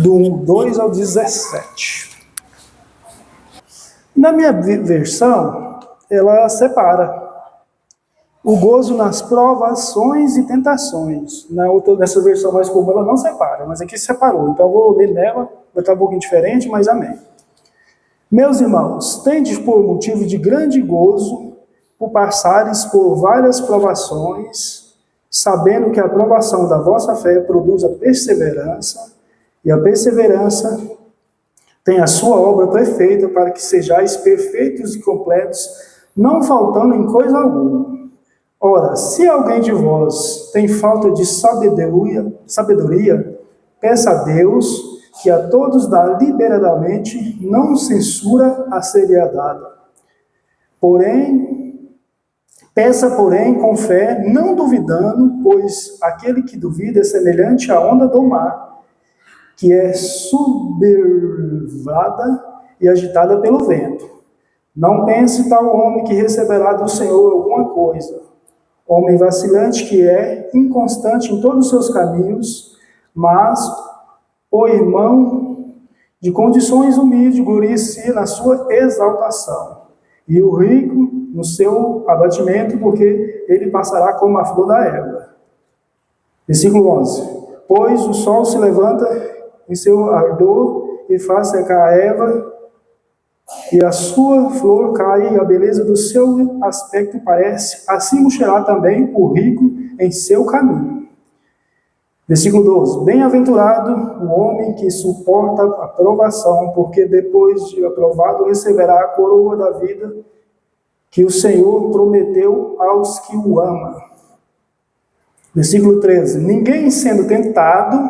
do 2 ao 17. Na minha versão, ela separa o gozo nas provações e tentações. Nessa versão mais comum, ela não separa, mas aqui separou. Então, eu vou ler nela, vai estar um pouquinho diferente, mas amém. Meus irmãos, tendes por motivo de grande gozo por passares por várias provações, sabendo que a provação da vossa fé produz a perseverança, e a perseverança tem a sua obra perfeita, para que sejais perfeitos e completos, não faltando em coisa alguma. Ora, se alguém de vós tem falta de sabedoria, peça a Deus, que a todos dá liberadamente, não censura a seria dada. Peça, porém, com fé, não duvidando, pois aquele que duvida é semelhante à onda do mar, que é subvervada e agitada pelo vento. Não pense tal homem que receberá do Senhor alguma coisa. Homem vacilante que é, inconstante em todos os seus caminhos, mas o irmão de condições humildes glorie-se na sua exaltação, e o rico no seu abatimento, porque ele passará como a flor da erva. Versículo 11. Pois o sol se levanta em seu ardor e faz secar a erva, e a sua flor cai, e a beleza do seu aspecto parece, assim murchará também o rico em seu caminho. Versículo 12. Bem-aventurado o homem que suporta a provação, porque depois de aprovado receberá a coroa da vida que o Senhor prometeu aos que o amam. Versículo 13. Ninguém sendo tentado,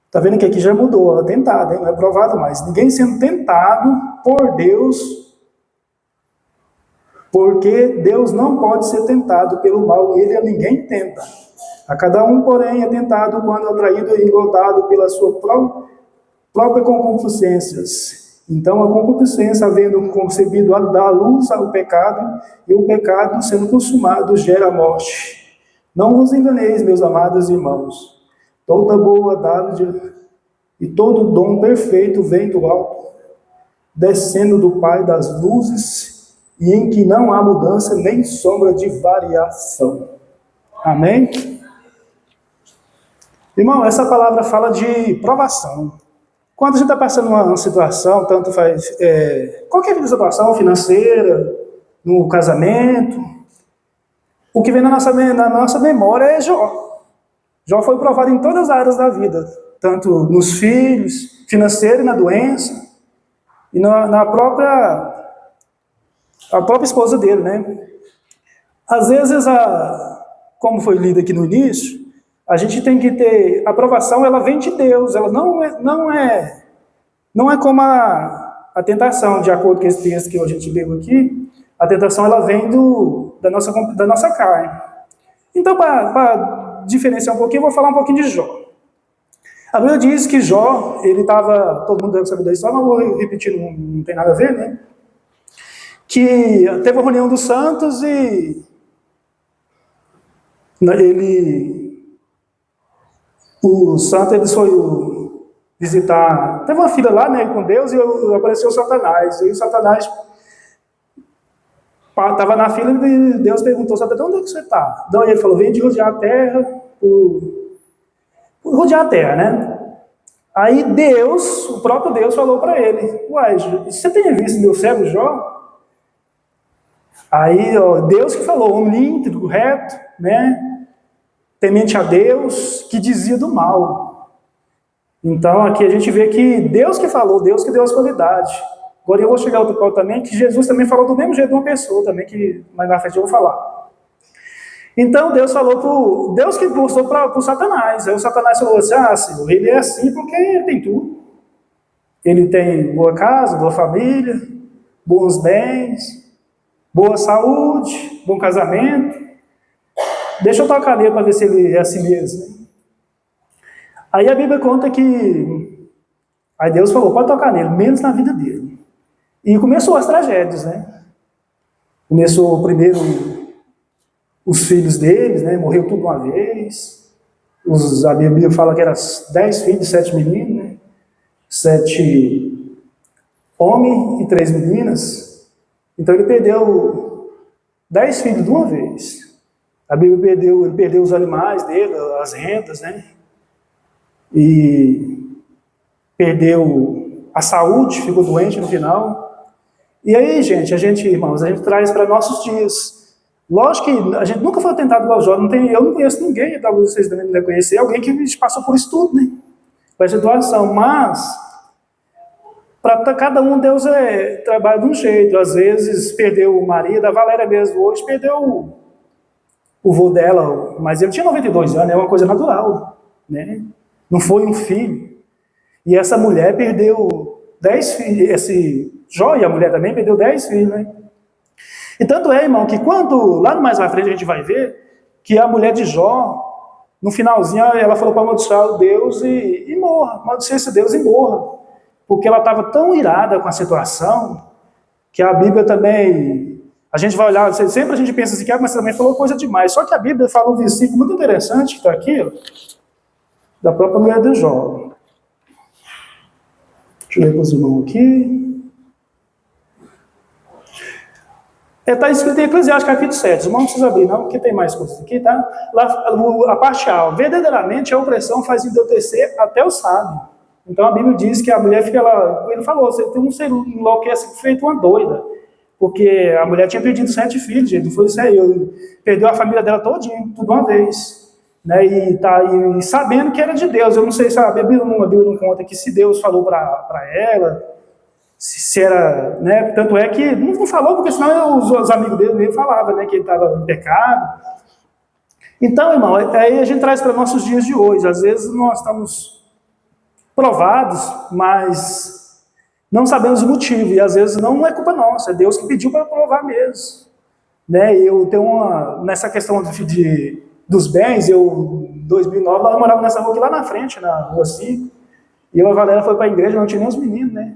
está vendo que aqui já mudou, é tentado, hein? Não é provado mais. Ninguém sendo tentado por Deus, porque Deus não pode ser tentado pelo mal, ele a ninguém tenta. A cada um, porém, é tentado quando atraído e engodado pela sua própria concupiscências. Então, a concupiscência, havendo concebido, dá luz ao pecado, e o pecado, sendo consumado, gera morte. Não vos enganeis, meus amados irmãos. Toda boa dádiva e todo dom perfeito vem do alto, descendo do Pai das luzes, e em que não há mudança nem sombra de variação. Amém? Irmão, essa palavra fala de provação. Quando a gente está passando uma situação, tanto faz qualquer situação financeira, no casamento, o que vem na nossa memória é Jó. Jó foi provado em todas as áreas da vida, tanto nos filhos, financeiro e na doença, e na própria esposa dele, né? Às vezes, como foi lido aqui no início, a gente tem que ter, a aprovação, ela vem de Deus, ela não é como a tentação, de acordo com esse texto que a gente leu aqui, a tentação ela vem da nossa carne. Então, para diferenciar um pouquinho, eu vou falar um pouquinho de Jó. A Bíblia diz que Jó, ele estava, todo mundo deve saber da história, mas vou repetir, não tem nada a ver, né? Que teve a reunião dos santos e o santo, ele foi visitar, teve uma fila lá, né, com Deus, e apareceu Satanás, e o Satanás estava na fila e Deus perguntou, Satanás, onde é que você está? Então ele falou, vem de rodear a terra, rodear a terra, né? Aí Deus, o próprio Deus falou para ele, uai, você tem visto meu servo Jó? Aí, Deus que falou, homem íntegro, reto, né? Temente a Deus, que dizia do mal. Então, aqui a gente vê que Deus que falou, Deus que deu as qualidades. Agora eu vou chegar a outro ponto também, que Jesus também falou do mesmo jeito de uma pessoa também, que mais na frente eu vou falar. Então, Deus que mostrou para o Satanás. Aí o Satanás falou assim, Senhor, ele é assim porque ele tem tudo. Ele tem boa casa, boa família, bons bens, boa saúde, bom casamento. Deixa eu tocar nele para ver se ele é assim mesmo. Aí a Bíblia conta que aí Deus falou, pode tocar nele, menos na vida dele. E começou as tragédias, né? Começou primeiro os filhos deles, né? Morreu tudo uma vez. A Bíblia fala que eram 10 filhos, 7 meninos, né? 7 homens e 3 meninas. Então ele perdeu 10 filhos de uma vez. A Bíblia ele perdeu os animais dele, as rendas, né? E perdeu a saúde, ficou doente no final. E aí, irmãos, a gente traz para nossos dias. Lógico que a gente nunca foi tentado igual Jó. Eu não conheço ninguém, talvez vocês também não devem conhecer, alguém que passou por isso tudo, né? Por essa situação. Mas, para cada um, Deus trabalha de um jeito. Às vezes, perdeu o marido, a Valéria mesmo hoje perdeu o vô dela, mas ele tinha 92 anos, é uma coisa natural, né? Não foi um filho. E essa mulher perdeu 10 filhos, esse Jó e a mulher também perdeu 10 filhos, né? E tanto é, irmão, que quando, lá mais à frente a gente vai ver, que a mulher de Jó, no finalzinho, ela falou para amaldiçoar Deus e morra, amaldiçoar esse Deus e morra. Porque ela estava tão irada com a situação, que a Bíblia também, a gente vai olhar, sempre a gente pensa assim, mas também falou coisa demais. Só que a Bíblia fala um versículo muito interessante, que está aqui, ó, da própria mulher de Jó. Deixa eu ler para os irmãos aqui. Está escrito em Eclesiastes capítulo 7. Os irmãos não precisam abrir, não, porque tem mais coisas aqui, tá? Lá, a parte A. Verdadeiramente a opressão faz entorpecer até o sábio. Então a Bíblia diz que a mulher fica lá. Ele falou: você tem um ser enlouquece feito uma doida. Porque a mulher tinha perdido 7 filhos, gente. Não foi isso aí. Perdeu a família dela todinha, tudo uma vez. Né? E sabendo que era de Deus. Eu não sei se a Bíblia não conta que se Deus falou para ela. Se era, né? Tanto é que não falou, porque senão os amigos dele falavam, né, que ele estava em pecado. Então, irmão, aí a gente traz para nossos dias de hoje. Às vezes nós estamos provados, mas não sabemos o motivo. E às vezes não é culpa nossa, é Deus que pediu para provar mesmo. Né? Eu tenho nessa questão dos bens, em 2009, nós morávamos nessa rua aqui lá na frente, na rua 5. E eu e a Valéria foi para a igreja, não tinha nem os meninos, né?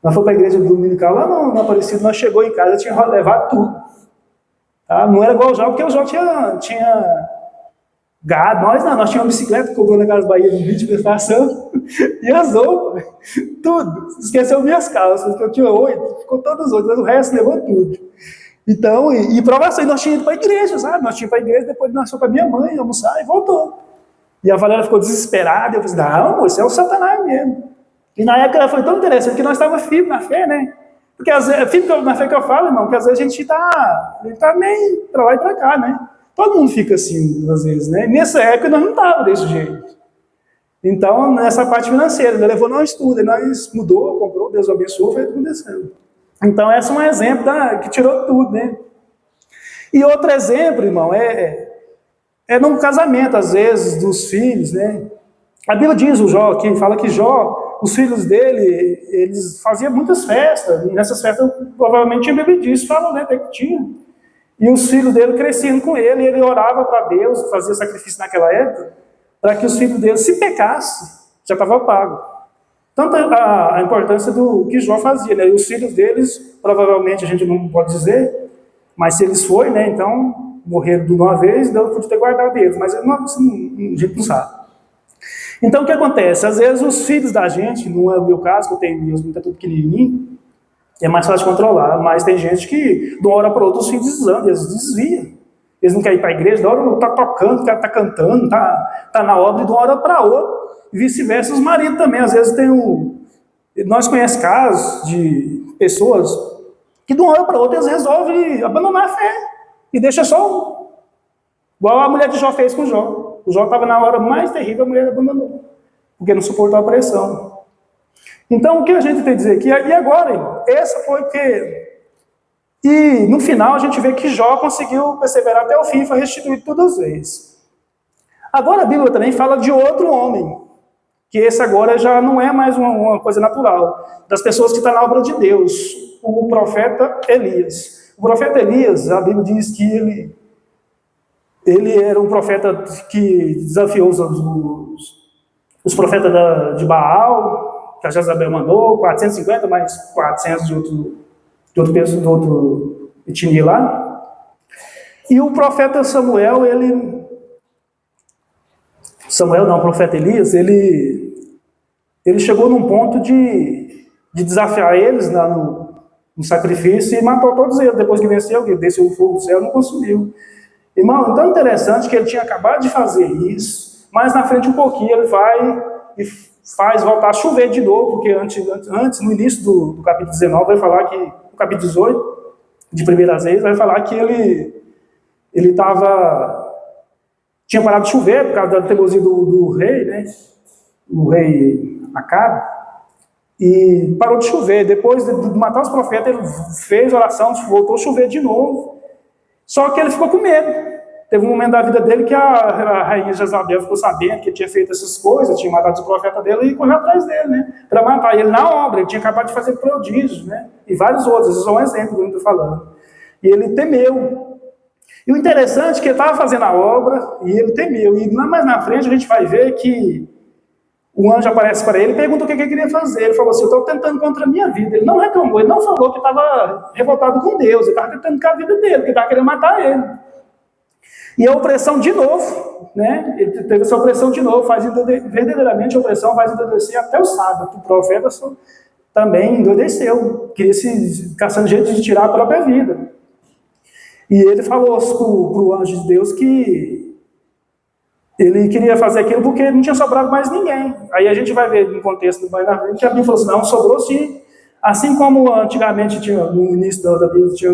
Nós fomos para a igreja dominical, lá no Aparecido, nós chegou em casa, tinha levado tudo. Tá? Não era igual o Jó, porque o Jó tinha gado, nós tínhamos uma bicicleta que comprou na Casa Bahia de 20 prestação, e as roupas, tudo. Esqueceu minhas calças, que eu tinha 8, ficou todas 8, mas o resto levou tudo. Então, e provação, nós tínhamos ido para a igreja, sabe? Nós tínhamos para a igreja, depois nós fomos para minha mãe almoçar e voltou. E a Valéria ficou desesperada, eu falei, não, amor, isso é o Satanás mesmo. E na época ela foi tão interessante que nós estávamos firmes na fé, né? Porque às vezes, firme na fé que eu falo, irmão, que às vezes a gente está meio para lá e para cá, né? Todo mundo fica assim, às vezes, né? Nessa época nós não estávamos desse jeito. Então, nessa parte financeira, ele levou nós tudo, nós mudou, comprou, Deus abençoou, foi acontecendo. Então, esse é um exemplo que tirou tudo, né? E outro exemplo, irmão, é no casamento, às vezes, dos filhos, né? A Bíblia diz, o Jó aqui, fala que Jó, os filhos dele, eles faziam muitas festas, e nessas festas provavelmente tinha bebê disso, fala, né, até que tinha. E os filhos dele cresciam com ele, e ele orava para Deus, fazia sacrifício naquela época, para que os filhos dele, se pecasse, já estava pago. Tanto a importância do que Jó fazia, né, e os filhos deles, provavelmente a gente não pode dizer, mas se eles forem, né, então, morreram de uma vez, Deus podia ter guardado eles, mas a gente não sabe. Então, o que acontece? Às vezes, os filhos da gente, não é o meu caso, que eu tenho meus muito pequenininho, é mais fácil de controlar, mas tem gente que, de uma hora para outra, os filhos desandam, eles desviam. Eles não querem ir para a igreja, de uma hora está tocando, está cantando, está na obra, e de uma hora para outra, e vice-versa, os maridos também. Às vezes, nós conhecemos casos de pessoas que, de uma hora para outra, eles resolvem abandonar a fé, e deixa só igual a mulher de Jó fez com Jó. O Jó estava na hora mais terrível, a mulher abandonou, porque não suportou a pressão. Então, o que a gente tem a dizer aqui? E agora, irmão? Essa foi o que... E, no final, a gente vê que Jó conseguiu perseverar até o fim e foi restituído todas as vezes. Agora, a Bíblia também fala de outro homem, que esse agora já não é mais uma coisa natural, das pessoas que estão na obra de Deus, o profeta Elias. O profeta Elias, a Bíblia diz que ele era um profeta que desafiou os profetas de Baal, que a Jezabel mandou, 450, mais 400 de outro etnia lá. E o profeta Samuel, o profeta Elias, ele ele chegou num ponto de desafiar eles no sacrifício e matou todos eles. Depois que venceu, que desceu o fogo do céu, não consumiu. Irmão, tão interessante que ele tinha acabado de fazer isso, mas na frente um pouquinho ele vai e faz voltar a chover de novo, porque antes no início do capítulo 19, vai falar que, no capítulo 18, de Primeiras Reis, vai falar que ele tinha parado de chover por causa da teimosia do rei, né? O rei Acabe, e parou de chover. Depois de matar os profetas, ele fez oração, voltou a chover de novo. Só que ele ficou com medo. Teve um momento da vida dele que a rainha Jezabel ficou sabendo que ele tinha feito essas coisas, tinha matado os profetas dele e correu atrás dele, né? Para matar ele na obra. Ele tinha acabado de fazer prodígios, né? E vários outros. Esse é só um exemplo do que eu estou falando. E ele temeu. E o interessante é que ele estava fazendo a obra e ele temeu. E mais na frente a gente vai ver que o anjo aparece para ele e pergunta o que ele queria fazer. Ele falou assim: eu estou tentando contra a minha vida. Ele não reclamou, ele não falou que estava revoltado com Deus, ele estava tentando com a vida dele, que estava querendo matar ele. E a opressão de novo, né? Ele teve essa opressão de novo, verdadeiramente a opressão faz endurecer até o sábado. O profeta também endureceu, queria se caçando jeito de tirar a própria vida. E ele falou para o anjo de Deus que ele queria fazer aquilo porque não tinha sobrado mais ninguém. Aí a gente vai ver no contexto mais na frente que a Bíblia falou assim: não, sobrou sim. Assim como antigamente tinha, no início da Bíblia, tinha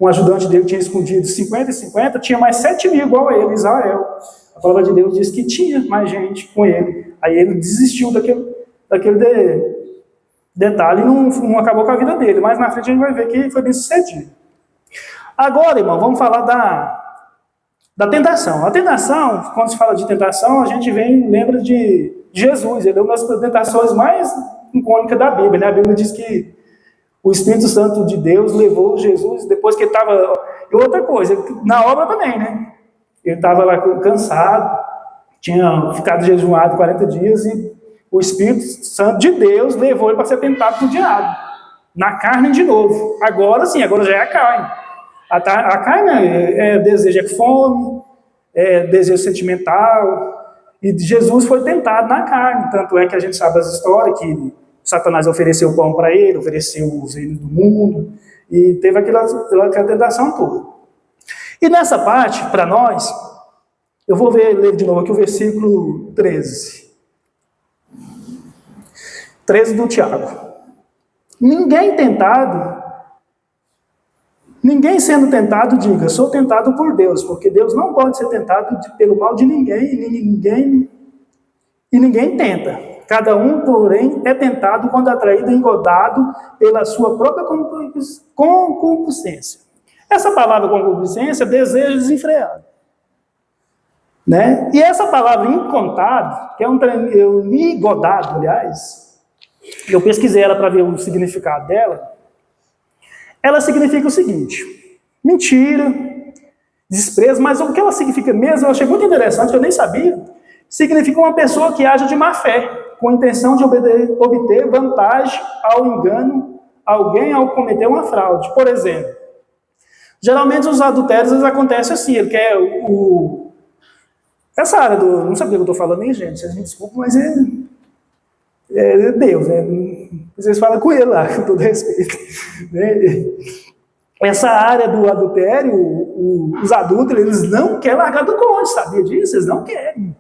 um ajudante dele que tinha escondido 50 e 50, tinha mais 7 mil igual a ele, Israel. A palavra de Deus diz que tinha mais gente com ele. Aí ele desistiu daquele detalhe e não acabou com a vida dele. Mas na frente a gente vai ver que foi bem sucedido. Agora, irmão, vamos falar da tentação. A tentação, quando se fala de tentação, a gente lembra de Jesus. Ele é uma das tentações mais icônicas da Bíblia, né? A Bíblia diz que o Espírito Santo de Deus levou Jesus depois que ele estava... E outra coisa, na obra também, né? Ele estava lá cansado, tinha ficado jejuado 40 dias e o Espírito Santo de Deus levou ele para ser tentado por diabo. Na carne de novo. Agora sim, agora já é a carne. A carne é desejo, é fome, é desejo sentimental. E Jesus foi tentado na carne. Tanto é que a gente sabe as histórias que Satanás ofereceu pão para ele, ofereceu os reinos do mundo, e teve aquela tentação toda. E nessa parte, para nós, eu vou ler de novo aqui o versículo 13. 13 do Tiago. Ninguém sendo tentado, diga: sou tentado por Deus, porque Deus não pode ser tentado pelo mal de ninguém, e ninguém tenta. Cada um, porém, é tentado quando atraído e engodado pela sua própria concupiscência. Essa palavra concupiscência é desejo desenfreado. Né? E essa palavra encontado, que é engodado, aliás, eu pesquisei ela para ver o significado dela. Ela significa o seguinte: mentira, desprezo, mas o que ela significa mesmo, eu achei muito interessante, eu nem sabia. Significa uma pessoa que age de má fé, com a intenção de obter vantagem ao engano alguém ao cometer uma fraude. Por exemplo, geralmente os adultérios acontecem assim: ele quer essa área do... Não sabia o que eu estou falando, nem gente, vocês me desculpem, mas é Deus, né? Vocês falam com ele lá, com todo respeito. Né? Essa área do adultério, os adultos, eles não querem largar do cônjuge, sabia disso? Eles não querem.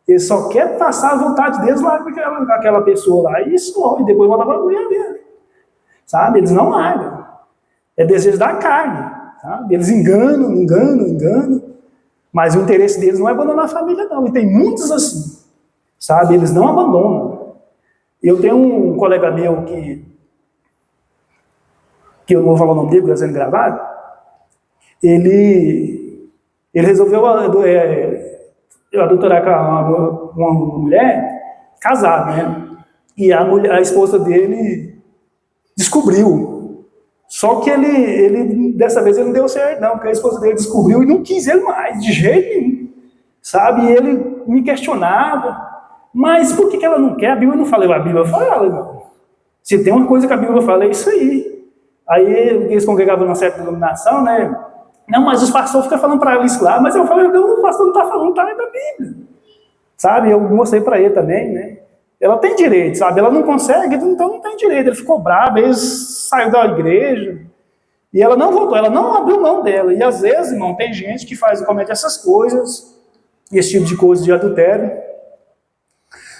Eles só querem passar a vontade deles lá com aquela pessoa lá, e isso, e depois volta para a mulher dele. Sabe? Eles não largam. É desejo da carne. Sabe? Eles enganam, mas o interesse deles não é abandonar a família, não. E tem muitos assim. Sabe? Eles não abandonam. Eu tenho um colega meu que eu não vou falar o nome dele, porque está sendo gravado. Ele resolveu adulterar com uma mulher casada, né? E a esposa dele descobriu. Só que ele dessa vez ele não deu certo, não, porque a esposa dele descobriu e não quis ele mais, de jeito nenhum. Sabe? E ele me questionava: mas por que ela não quer? A Bíblia não fala. A Bíblia fala, irmão. Se tem uma coisa que a Bíblia fala, é isso aí. Aí eles congregavam numa certa denominação, né? Não, mas os pastores ficam falando para ela isso lá. Mas eu falei: não, o pastor não está falando, está aí da Bíblia. sabe? Eu mostrei para ele também, né? Ela tem direito, sabe? Ela não consegue, então não tem direito. Ele ficou bravo, ele saiu da igreja, e ela não voltou, ela não abriu mão dela. E às vezes, irmão, tem gente que comete essas coisas, esse tipo de coisa de adultério,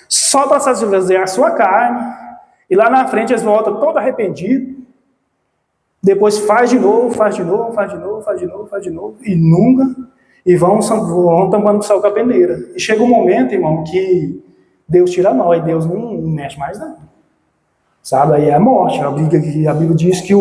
só para satisfazer a sua carne, e lá na frente eles voltam todo arrependido, depois faz de novo, e nunca, e vão tampando o sal com a peneira. E chega um momento, irmão, que Deus tira a mão, e Deus não mexe mais nada. Sabe? Aí é a morte. A Bíblia diz que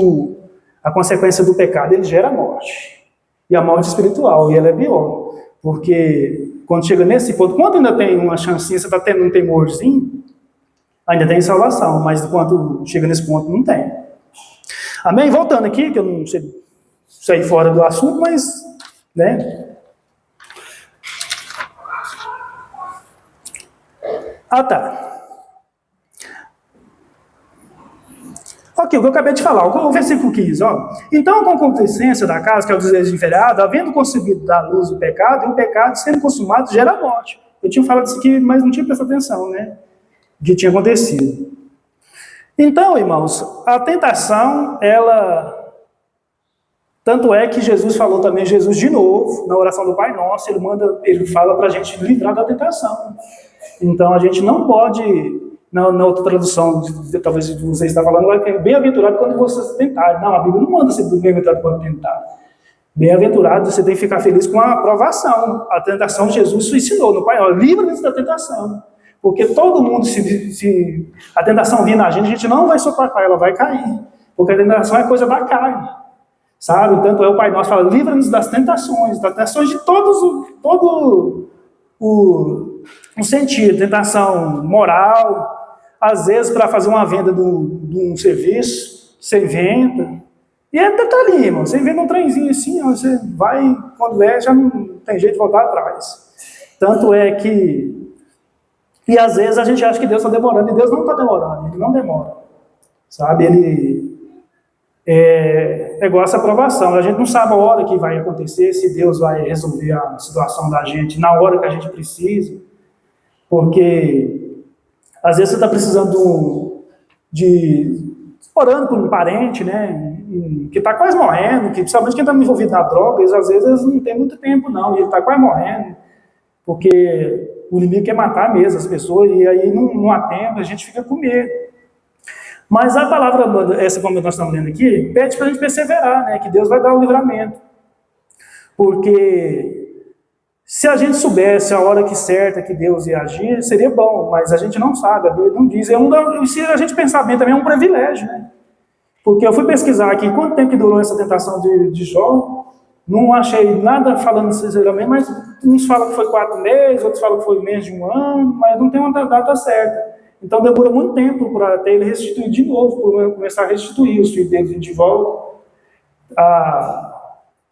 a consequência do pecado, ele gera a morte. E a morte espiritual, e ela é pior. Porque quando chega nesse ponto, quando ainda tem uma chancinha, você está tendo um temorzinho, ainda tem salvação, mas quando chega nesse ponto, não tem. Amém? Voltando aqui, que eu não sei sair fora do assunto, mas, né? Ah, tá. Ok, o que eu acabei de falar, o versículo 15, ó. Então, com a concupiscência da casa, que é o desejo envergonhado, havendo conseguido dar luz ao pecado, e o pecado, sendo consumado, gera morte. Eu tinha falado isso aqui, mas não tinha prestado atenção, né? O que tinha acontecido. Então, irmãos, a tentação, ela... Tanto é que Jesus falou também, Jesus de novo, na oração do Pai Nosso, ele fala para a gente livrar da tentação. Então, a gente não pode... Na outra tradução, talvez você está falando, vai ter bem-aventurado quando você tentar. Não, a Bíblia não manda ser bem-aventurado quando tentar. Bem-aventurado, você tem que ficar feliz com a aprovação. A tentação, Jesus ensinou no Pai, ó, livra-nos da tentação. Porque todo mundo, se a tentação vir na gente não vai suportar, ela vai cair. Porque a tentação é coisa da carne. Sabe? Tanto é o Pai Nosso fala, livra-nos das tentações de todo o sentido. Tentação moral, às vezes, para fazer uma venda de um serviço, você inventa. E é detalhe, irmão. Você inventa um trenzinho assim, você vai, quando der, já não tem jeito de voltar atrás. Tanto é que... E às vezes a gente acha que Deus está demorando, e Deus não está demorando, Ele não demora. Sabe? Ele é igual essa aprovação. A gente não sabe a hora que vai acontecer, se Deus vai resolver a situação da gente na hora que a gente precisa. Porque... Às vezes você está precisando orando por um parente, né, que está quase morrendo, que principalmente quem está envolvido na droga, às vezes eles não tem muito tempo não, e ele está quase morrendo, porque o inimigo quer matar mesmo as pessoas, e aí não há tempo, a gente fica com medo. Mas a palavra, essa como nós estamos lendo aqui, pede para a gente perseverar, né, que Deus vai dar o livramento. Porque... se a gente soubesse a hora certa que Deus ia agir, seria bom, mas a gente não sabe, a Bíblia não diz. Se a gente pensar bem, também é um privilégio, né? Porque eu fui pesquisar aqui quanto tempo que durou essa tentação de Jó, não achei nada falando sinceramente, mas uns falam que foi 4 meses, outros falam que foi menos de 1 ano, mas não tem uma data certa. Então demora muito tempo para até ele restituir de novo, para começar a restituir os filhos dele de volta.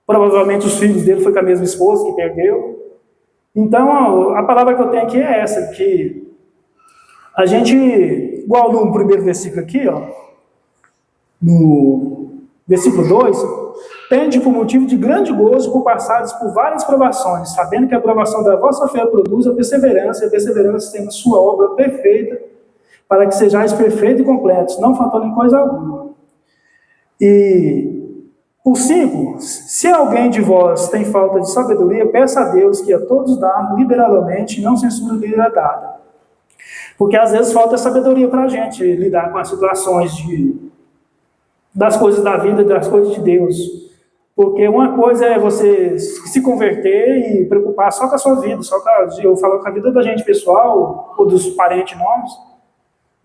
Provavelmente os filhos dele foi com a mesma esposa que perdeu. Então, a palavra que eu tenho aqui é essa, que a gente, igual no primeiro versículo aqui, ó, no versículo 2, tende por motivo de grande gozo por passados por várias provações, sabendo que a provação da vossa fé produz a perseverança, e a perseverança tem a sua obra perfeita, para que sejais perfeitos e completos, não faltando em coisa alguma. E... o 5, se alguém de vós tem falta de sabedoria, peça a Deus que a todos dá liberalmente, não censura lhe é dada. Porque às vezes falta sabedoria para a gente lidar com as situações das coisas da vida, das coisas de Deus. Porque uma coisa é você se converter e preocupar só com a sua vida, eu falo com a vida da gente pessoal, ou dos parentes nossos,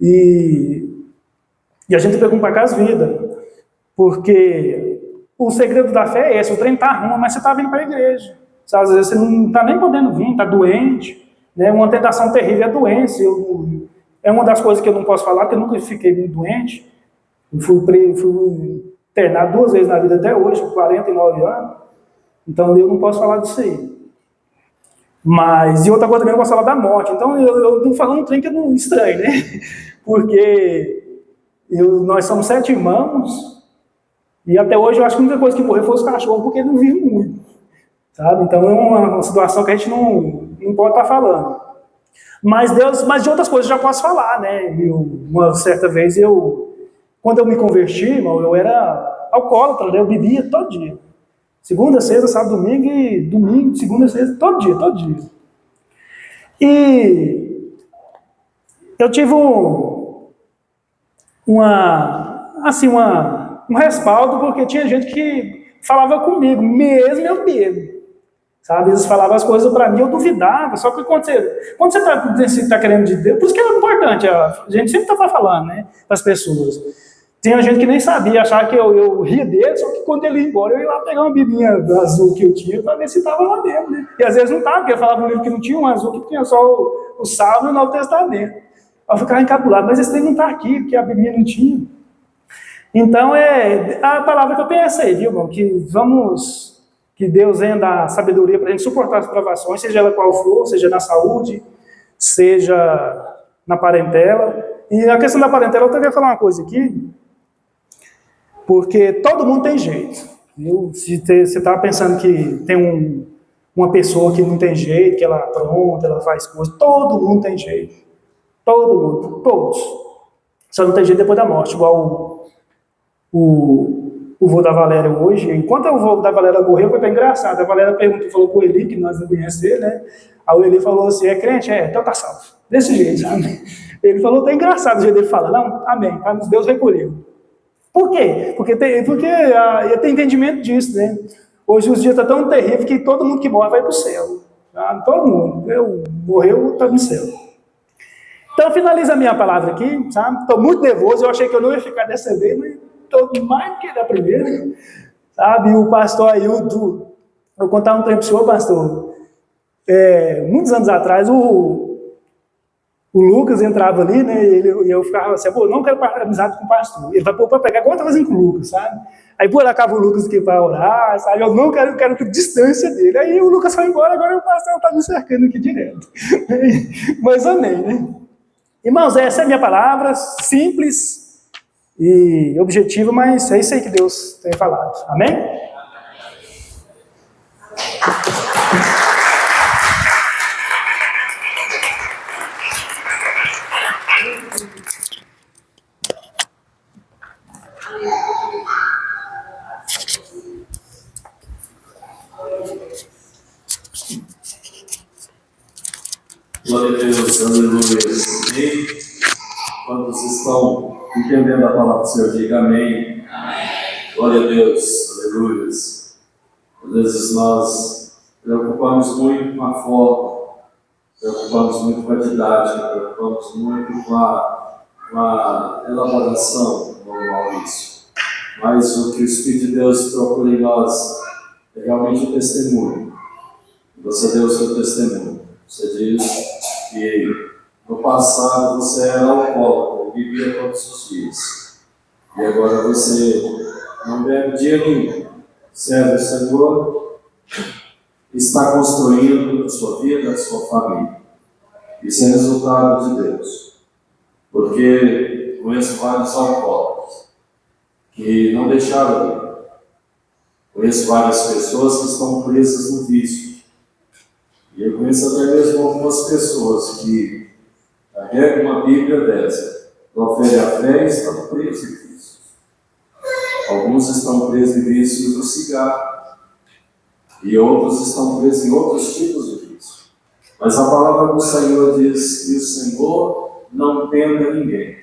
e a gente preocupa com as vidas. Porque... o segredo da fé é esse, o trem está ruim, mas você está vindo para a igreja. Sabe? Às vezes você não está nem podendo vir, está doente. Né? Uma tentação terrível é a doença. É uma das coisas que eu não posso falar, porque eu nunca fiquei muito doente. Eu fui internado 2 vezes na vida até hoje, com 49 anos. Então eu não posso falar disso aí. Mas, e outra coisa também, eu não posso falar da morte. Então eu estou falando um trem que é estranho, né? Porque nós somos 7 irmãos. E até hoje eu acho que a única coisa que morreu foi os cachorros, porque não vivem muito. Sabe? Então é uma situação que a gente não pode estar falando. Mas de outras coisas eu já posso falar, né? Uma certa vez quando eu me converti, irmão, eu era alcoólatra, né? Eu bebia todo dia. Segunda, sexta, sábado, domingo e domingo, segunda, sexta, todo dia, todo dia. E eu tive um respaldo, porque tinha gente que falava comigo, mesmo eu bebo. Sabe? Eles falavam as coisas para mim, eu duvidava. Só que quando você está querendo de Deus, por isso que é importante, a gente sempre está falando, né, para as pessoas. Tinha gente que nem sabia, achava que eu ria dele, só que quando ele ia embora, eu ia lá pegar uma biblinha azul que eu tinha para ver se estava lá dentro. Né? E às vezes não estava, porque ele falava no livro que não tinha um azul, que tinha só o Salmo e o Novo Testamento. Eu ficava encabulado, mas esse daí não está aqui, porque a biblinha não tinha. Então, é a palavra que eu pensei, viu, irmão? Que Deus venha dar sabedoria para a gente suportar as provações, seja ela qual for, seja na saúde, seja na parentela. E a questão da parentela, eu também queria falar uma coisa aqui, porque todo mundo tem jeito. Viu? Se você está pensando que tem uma pessoa que não tem jeito, que ela apronta, ela faz coisas, todo mundo tem jeito. Todo mundo, todos. Só não tem jeito depois da morte, igual o vô da Valéria hoje. Enquanto o vô da Valéria morreu, foi bem engraçado. A Valéria falou pro Eli, que nós não conhecemos ele, né? Aí o Eli falou assim, é crente? É, então tá salvo. Desse jeito, sabe? Ele falou, tá engraçado o jeito dele falar. Não, amém, tá? Deus recolheu. Por quê? Porque tem entendimento disso, né? Hoje os dias estão tão terríveis que todo mundo que morre vai para o céu. Tá? Todo mundo. Morreu, está no céu. Então, finaliza a minha palavra aqui, sabe? Estou muito nervoso, eu achei que eu não ia ficar dessa vez, mas estou mais que da primeira, sabe? O pastor Ailton, vou contar um tempo para o senhor, pastor. Muitos anos atrás, o Lucas entrava ali, né? E eu ficava assim, pô, não quero amizade com o pastor. Ele vai pôr para pegar igual eu estava fazendo com o Lucas, sabe? Aí, pô, acaba o Lucas aqui para orar, sabe? Eu não quero distância dele. Aí o Lucas foi embora, agora o pastor está me cercando aqui direto. Mas amém, né? Irmãos, essa é a minha palavra, simples e objetiva, mas é isso aí que Deus tem falado. Amém? Glória a Deus, aleluia. Amém? Quando vocês estão entendendo a palavra do Senhor, diga amém. Amém. Glória a Deus, aleluia. Às vezes nós preocupamos muito com a forma, preocupamos muito com a didática, preocupamos muito com a elaboração do Maurício. Mas o que o Espírito de Deus procura em nós é realmente o testemunho. Você deu o seu testemunho. Você diz que no passado você era alcoólatra, vivia todos os dias. E agora você não bebe dia nenhum. Serve o Senhor, está construindo a sua vida, a sua família. Isso é resultado de Deus. Porque conheço vários alcoólatras que não deixaram a vida. Conheço várias pessoas que estão presas no vício. E eu conheço até mesmo algumas pessoas que carregam uma Bíblia dessa, proferem a fé e estão presos em vícios. Alguns estão presos em vícios do cigarro, e outros estão presos em outros tipos de vício. Mas a palavra do Senhor diz que o Senhor não tenta ninguém.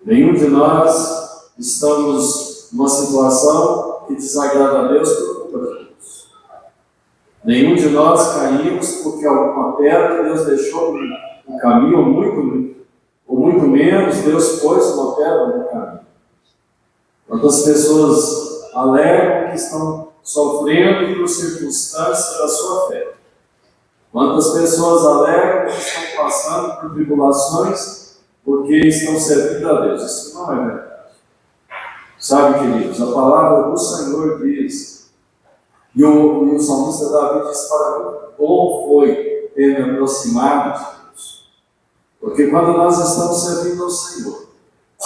Nenhum de nós estamos numa situação que desagrada a Deus por culpa de Deus. Nenhum de nós caímos porque alguma pedra Deus deixou no caminho, ou muito menos Deus pôs uma pedra no caminho. Quantas pessoas alegam que estão sofrendo por circunstâncias da sua fé? Quantas pessoas alegam que estão passando por tribulações porque estão servindo a Deus? Isso não é verdade. Sabe, queridos, a palavra do Senhor diz. E o salmista Davi diz para mim, bom foi ter me aproximado de Deus. Porque quando nós estamos servindo ao Senhor,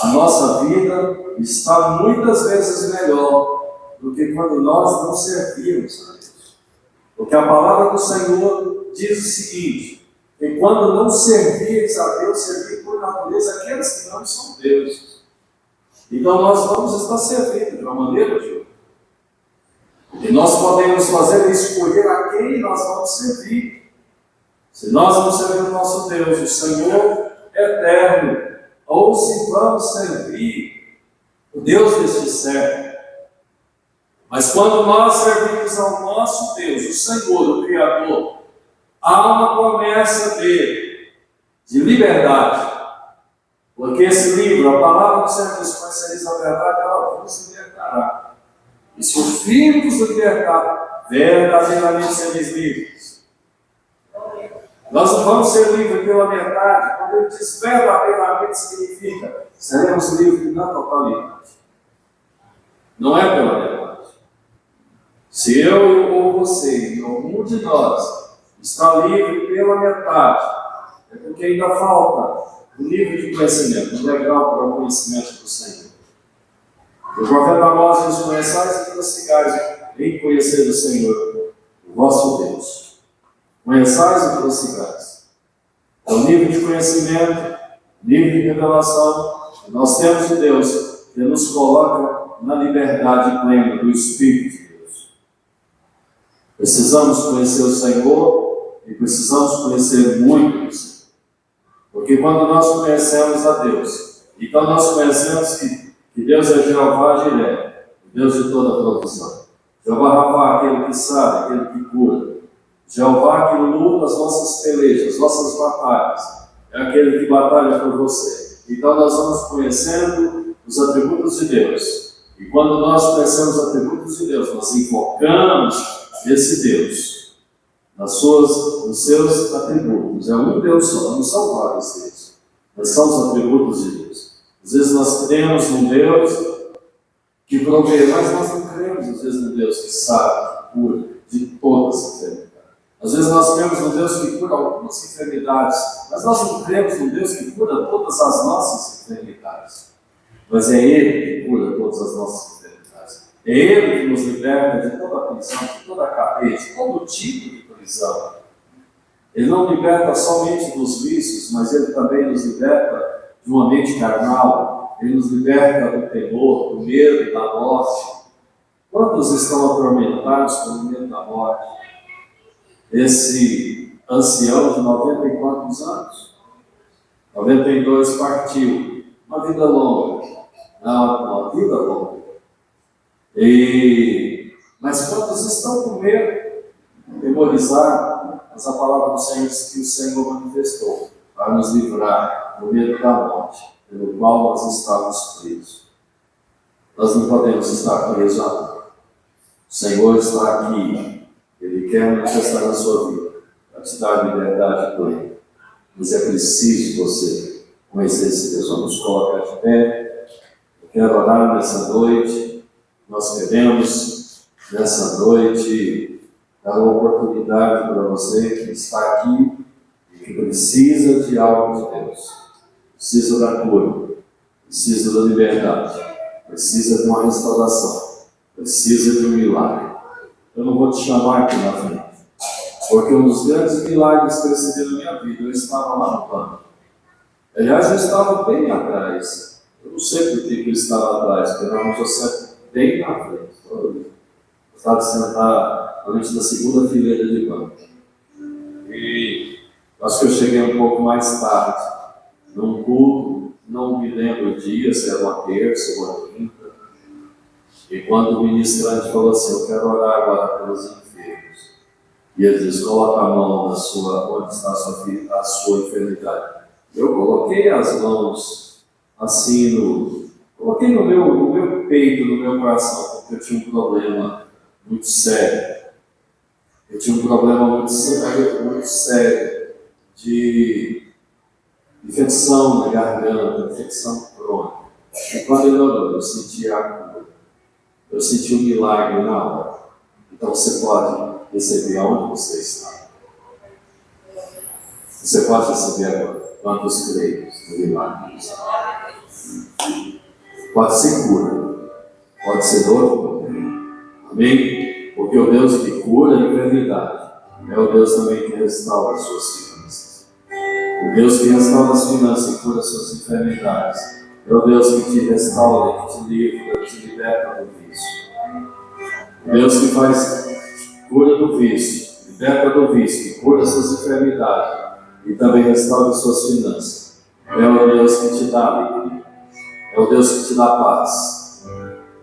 a nossa vida está muitas vezes melhor do que quando nós não servimos a Deus. Porque a palavra do Senhor diz o seguinte, E quando não servires a Deus, servir por natureza aqueles que não são deuses. Então nós vamos estar servindo de uma maneira ou de outra. E nós podemos fazer escolher a quem nós vamos servir. Se nós vamos servir o nosso Deus, o Senhor eterno, ou se vamos servir o Deus deste século. Mas quando nós servimos ao nosso Deus, o Senhor, o Criador, há uma promessa dele de liberdade. Porque esse livro, a palavra do Senhor diz: conhecereis a verdade, ela vos libertará. E se o Filho vos libertar, verdadeiramente sereis livres. Nós não vamos ser livres pela verdade. Quando ele diz verdadeiramente, significa seremos livres na totalidade. Não é pela verdade. Se eu ou você, e algum de nós, está livre pela metade, é porque ainda falta um nível de conhecimento, um degrau para o conhecimento do Senhor. O profeta Amós diz: conheçais e prossigais em conhecer o Senhor, o vosso Deus. Conheçais e prossigais. É o nível de conhecimento, nível de revelação que nós temos de Deus, que nos coloca na liberdade plena do Espírito de Deus. Precisamos conhecer o Senhor e precisamos conhecer muito o Senhor. Porque quando nós conhecemos a Deus, então nós conhecemos que Deus é Jeová Jiré, o Deus de toda provisão. Jeová Rafá, aquele que sabe, aquele que cura. Jeová que luta as nossas pelejas, as nossas batalhas. É aquele que batalha por você. Então nós vamos conhecendo os atributos de Deus. E quando nós conhecemos os atributos de Deus, nós invocamos esse Deus nos seus atributos. É um Deus só, não são vários deuses, mas são os atributos de Deus. Às vezes nós cremos num Deus que provê, mas nós não cremos às vezes num Deus que sabe, que cura de todas as enfermidades. Às vezes nós cremos num Deus que cura algumas enfermidades, mas nós não cremos num Deus que cura todas as nossas enfermidades. Mas é Ele que cura todas as nossas enfermidades. É Ele que nos liberta de toda a prisão, de toda a cadeia, de todo tipo de prisão. Ele não liberta somente dos vícios, mas Ele também nos liberta de uma mente carnal. Ele nos liberta do temor, do medo, da morte. Quantos estão atormentados pelo medo da morte? Esse ancião de 90 e quantos anos? 92 partiu. Uma vida longa. Uma vida longa. Mas quantos estão com medo? Memorizaram, mas a palavra do Senhor diz que o Senhor manifestou para nos livrar do medo da morte, pelo qual nós estávamos presos. Nós não podemos estar presos a nada. O Senhor está aqui. Ele quer manifestar na sua vida, para te dar liberdade plena. Mas é preciso você conhecer esse Deus. Vamos colocar de pé. Eu quero orar nessa noite. Nós queremos, nessa noite, dar uma oportunidade para você que está aqui e que precisa de algo de Deus. Precisa da cura, precisa da liberdade, precisa de uma restauração, precisa de um milagre. Eu não vou te chamar aqui na frente, porque um dos grandes milagres que eu recebi na minha vida, eu estava lá no banco. Aliás, eu estava bem atrás. Eu não sei por que eu estava atrás, porque normalmente eu sento bem na frente. Eu estava sentado antes da segunda fileira de banco. E acho que eu cheguei um pouco mais tarde, num culto, não me lembro o dia, se era uma terça ou uma quinta. E quando o ministrante falou assim: eu quero orar agora pelos enfermos. E ele diz: coloca a mão na sua, onde está a sua enfermidade. Eu coloquei as mãos assim, coloquei no meu peito, no meu coração, porque eu tinha um problema muito sério. Eu tinha um problema muito sério de infecção na garganta, infecção crônica. E quando ele orou, eu senti a cura. Eu senti um milagre na hora. Então você pode receber aonde você está. Você pode receber agora. Quantos creem no milagre? Pode ser cura. Pode ser dor. Amém? Porque o Deus que cura a enfermidade é o Deus também que restaura as suas finanças. O Deus que restaura as finanças e cura as suas enfermidades. É o Deus que te restaura, que te livra, que te liberta do vício. O Deus que faz cura do vício, liberta do vício, que cura as suas enfermidades e também restaura as suas finanças. É o Deus que te dá alegria. É o Deus que te dá paz.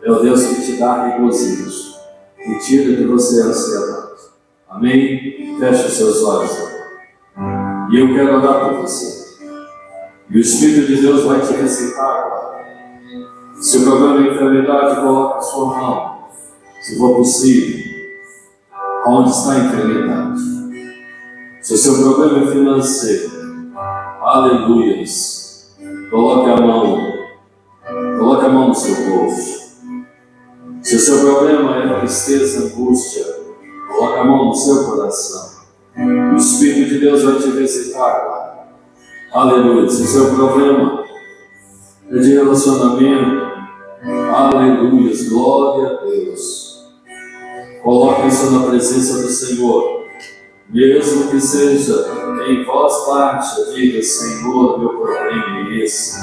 É o Deus que te dá regozijo e tira de você a ansiedade. Amém? Feche os seus olhos agora. E eu quero orar por você. E o Espírito de Deus vai te visitar agora. Se o problema é enfermidade, coloque a sua mão, se for possível, onde está a enfermidade. Se o seu problema é financeiro, aleluias, coloque a mão no seu bolso. Se o seu problema é tristeza, angústia, coloque a mão no seu coração. O Espírito de Deus vai te visitar agora. Aleluia. Se o seu problema é de relacionamento, aleluia, glória a Deus. Coloque isso na presença do Senhor. Mesmo que seja em voz baixa, diga: Senhor, meu problema é esse.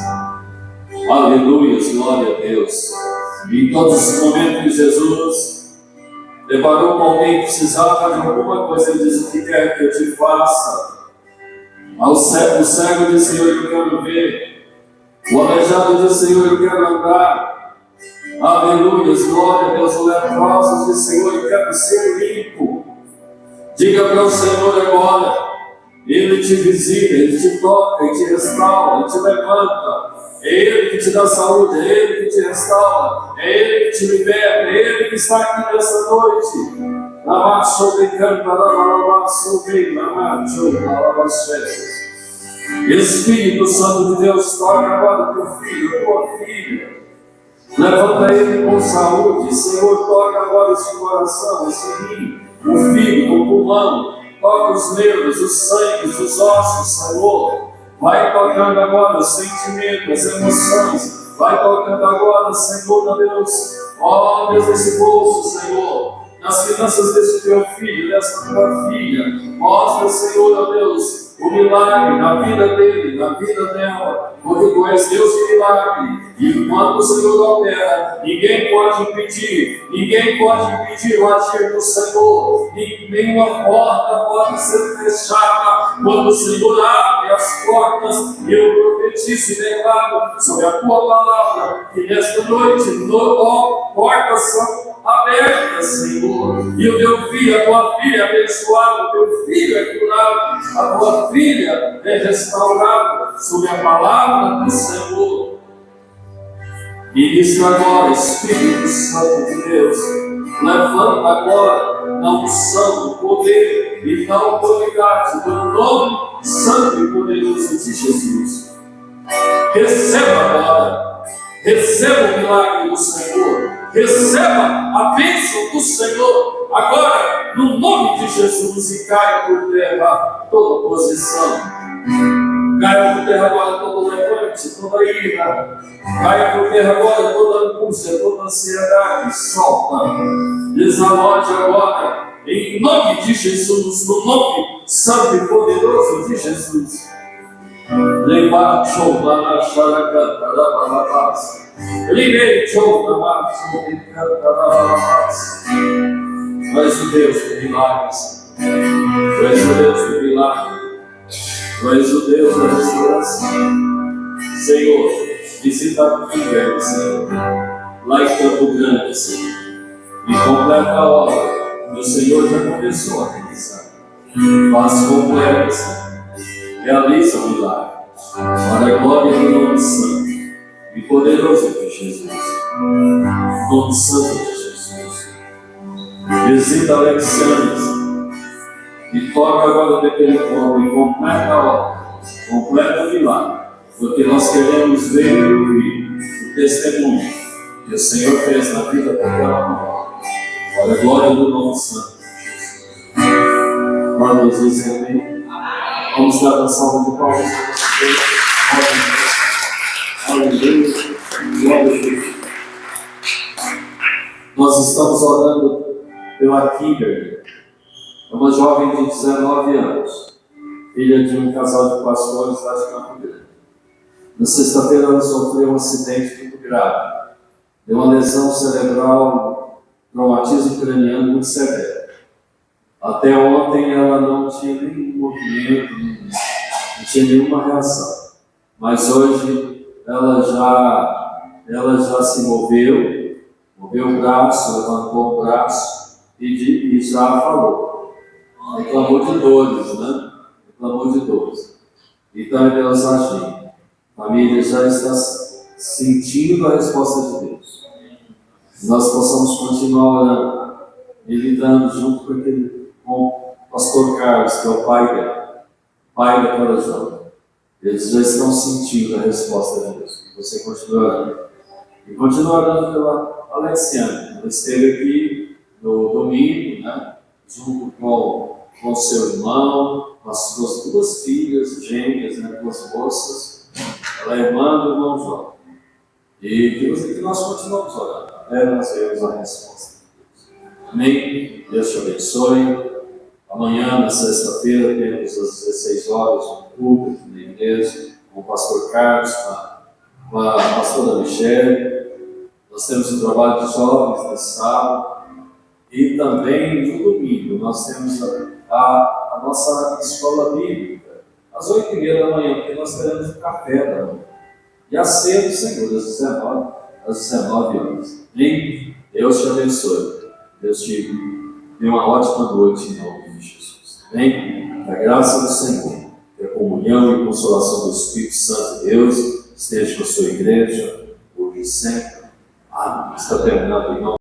Aleluia, glória a Deus. E em todos os momentos que Jesus deparou com alguém que precisava de alguma coisa, ele diz: o que quer que eu te faça? O cego diz: Senhor, eu quero ver. O aleijado diz: Senhor, eu quero andar. Aleluia, glória a Deus. O leproso diz: Senhor, eu quero ser limpo. Diga para o Senhor agora. Ele te visita, Ele te toca, Ele te restaura, Ele te levanta. É Ele que te dá saúde, é Ele que te restaura, é Ele que te liberta, é Ele que está aqui nessa noite. Espírito Santo de Deus, toca agora o teu filho, a tua filha. Levanta ele com saúde. Senhor, toca agora esse coração, esse rim, o fígado, o pulmão. Toca os nervos, os sangues, os ossos, Senhor. Vai tocando agora os sentimentos, as emoções. Vai tocando agora, Senhor, meu Deus. Ó Deus, esse bolso, Senhor. Nas finanças desse teu filho, dessa tua filha. Mostra, Senhor, meu Deus, o milagre na vida dele, na vida dela. Porque tu és Deus de milagre. E quando o Senhor opera, ninguém pode impedir o agir do Senhor. E nenhuma porta pode ser fechada. Quando o Senhor abre as portas, eu profetizo e declaro sobre a tua palavra que nesta noite portas são abertas, Senhor. E o teu filho, a tua filha é abençoado, o teu filho é curado, a tua filha é restaurada sob a palavra do Senhor. Ministra agora, Espírito Santo de Deus, levanta agora na unção, no poder e na autoridade do nome santo e poderoso de Jesus. Receba agora, receba o milagre do Senhor, receba a bênção do Senhor agora, no nome de Jesus, e caia por terra toda oposição. Caia por terra agora todo levante, toda ira. Caia por terra agora toda angústia, toda ansiedade. Solta. Desalote agora, em nome de Jesus, no nome santo e poderoso de Jesus. Lembra show da characata da paz. Limei show da marcha da paz. Tu és o Deus de milagres. Tu és o Deus de milagres. Tu és o Deus da restauração. Senhor, visita aqui, velho, Senhor, lá em Campo Grande, Senhor, e completa a obra que o Senhor já começou a realizar. Faz completa, Senhor, realiza o milagre, para a glória do nome santo e poderoso de Jesus. Nome santo de Jesus. Visita Alexandre, Senhor, e toca agora naquele corpo e completa a obra, completa o milagre, porque nós queremos ver e ouvir o testemunho que o Senhor fez na vida daquela mulher, para a glória do nome santo de Jesus. Vamos dizer amém. Vamos dar uma salva de palmas para você. Aleluia. Glória a Deus. Nós estamos orando pela Kimberly, uma jovem de 19 anos. filha de um casal de pastores lá de Campo Grande. Na sexta-feira ela sofreu um acidente muito grave. Deu uma lesão cerebral, traumatismo craniano muito severo. Até ontem ela não tinha nenhum movimento, não tinha nenhuma reação. Mas hoje ela já se moveu o braço, levantou o braço e já falou. Reclamou de dores, né? Reclamou de dores. Então Deus agindo. A família já está sentindo a resposta de Deus. Nós possamos continuar orando e lidando junto com o pastor Carlos, que é o pai dela, pai daquela jovem. Eles já estão sentindo a resposta de Deus. E você continua orando. E continua orando pela Alexiane. Ela esteve aqui no domingo, né? Junto com seu irmão, com as suas duas filhas gêmeas, né? Duas moças. Ela é irmã do irmão João. E que nós continuamos orando, até nós vermos a resposta de Deus. Amém? Deus te abençoe. Amanhã, na sexta-feira, temos às 16 horas um culto na igreja, com o pastor Carlos, com a pastora Michele. Nós temos um trabalho de jovens nesse sábado. E também no domingo, nós temos a nossa escola bíblica, às 8h30 da manhã, porque nós teremos o café da manhã. E a ceia do Senhor, às 19 horas. Amém? Deus te abençoe. Deus te dê uma ótima noite em nome de Jesus. Amém? A graça do Senhor, a comunhão e consolação do Espírito Santo de Deus esteja com a sua igreja, hoje e sempre. Amém. Está terminado em nome